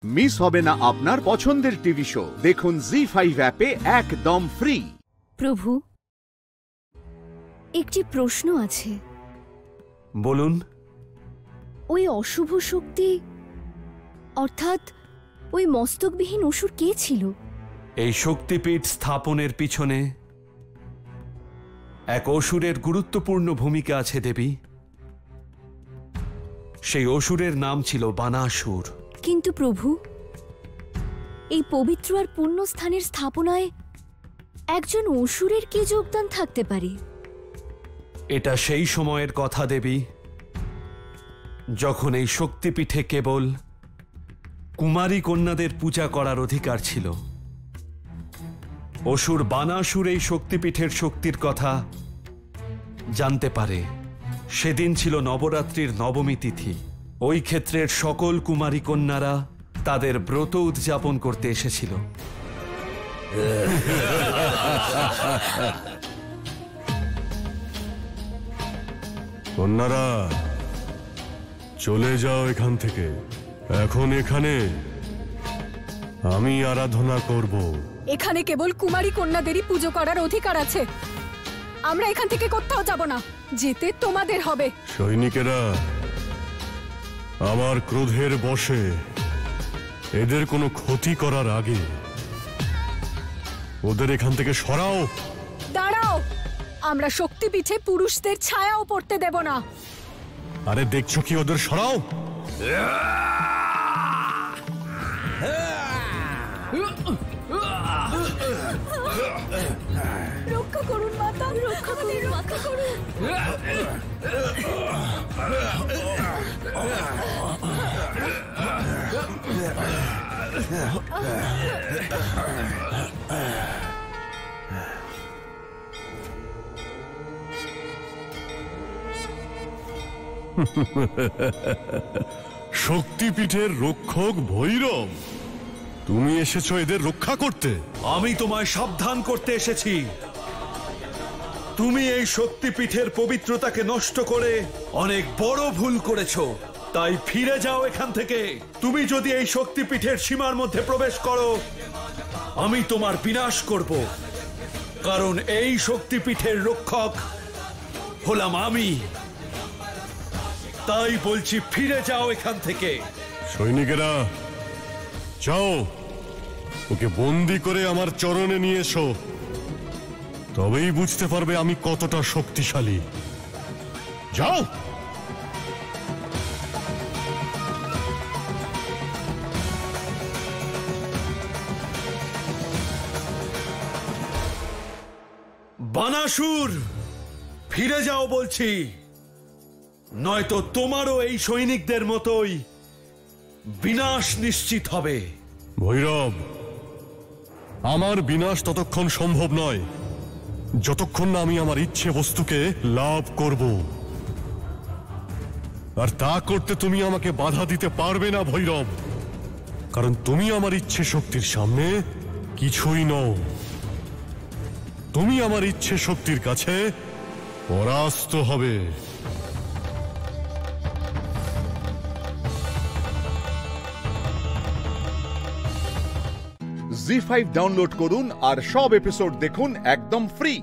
Miss হবে না আপনার পছন্দের টিভি শো। দেখুন জি5 অ্যাপে একদম ফ্রি। প্রভু, একটি প্রশ্ন আছে। বলুন। ওই অশুভ শক্তি অর্থাৎ ওই মস্তকবিহীন অসুর কে ছিল? এই শক্তিপীঠ স্থাপনের পিছনে এক অসুরের গুরুত্বপূর্ণ ভূমিকা আছে দেবী। সেই অসুরের নাম ছিল বানাসুর। কিন্তু প্রভু, এই পবিত্র আর পুণ্য স্থানের স্থাপনায় একজন অসুরের কি যোগদান থাকতে পারে? এটা সেই সময়ের কথা দেবী, যখন এই শক্তিপীঠে কেবল কুমারী কন্যাদের পূজা করার অধিকার ছিল। অসুর বানাসুর এই শক্তিপীঠের শক্তির কথা জানতে পারে। সেদিন ছিল নবরাত্রির নবমী তিথি। ওই ক্ষেত্রের সকল কুমারী কন্যারা তাদের ব্রত উদযাপন করতে এসেছিল। কন্যারা, চলে যাও এখান থেকে। এখন এখানে আমি আরাধনা করব। এখানে কেবল কুমারী কন্যাদেরই পুজো করার অধিকার আছে। আমরা এখান থেকে কোথাও যাব না, যেতে তোমাদের হবে। সৈনিকেরা, আমার ক্রোধের বশে এদের কোনো ক্ষতি করার আগে ওদের এখান থেকে সরাও। দাঁড়াও, আমরা শক্তিপীঠে পুরুষদের ছায়াও পড়তে দেব না। আরে দেখছো কি, ওদের সরাও। রক্ষা করুন মাতা, রক্ষা করুন, রক্ষা করুন। শক্তিপীঠের রক্ষক ভৈরব, তুমি এসেছো এদের রক্ষা করতে? আমি তোমায় সাবধান করতে এসেছি। তুমি এই শক্তিপীঠের পবিত্রতাকে নষ্ট করে অনেক বড় ভুল করেছো। তাই ফিরে যাও এখান থেকে। তুমি যদি এই শক্তিপীঠের সীমার মধ্যে প্রবেশ করো, আমি তোমার বিনাশ করব। কারণ এই শক্তিপীঠের রক্ষক হলাম আমি। তাই বলছি, ফিরে যাও এখান থেকে। সৈনিকেরা, যাও, ওকে বন্দি করে আমার চরণে নিয়ে এসো। তবেই বুঝতে পারবে আমি কতটা শক্তিশালী। যাও। বানাসুর, ফিরে যাও বলছি, নয়তো তোমারও এই সৈনিকদের মতোই বিনাশ নিশ্চিত হবে। ভৈরব, আমার বিনাশ ততক্ষণ সম্ভব নয় যতক্ষণ না আমি আমার ইচ্ছে বস্তুকে লাভ করব। আর তা করতে তুমি আমাকে বাধা দিতে পারবে না ভৈরব, কারণ তুমি আমার ইচ্ছে শক্তির সামনে কিছুই নও। তুমি আমার ইচ্ছে শক্তির কাছে পরাস্ত হবে। জি5 ডাউনলোড করুন আর সব এপিসোড দেখুন একদম ফ্রি।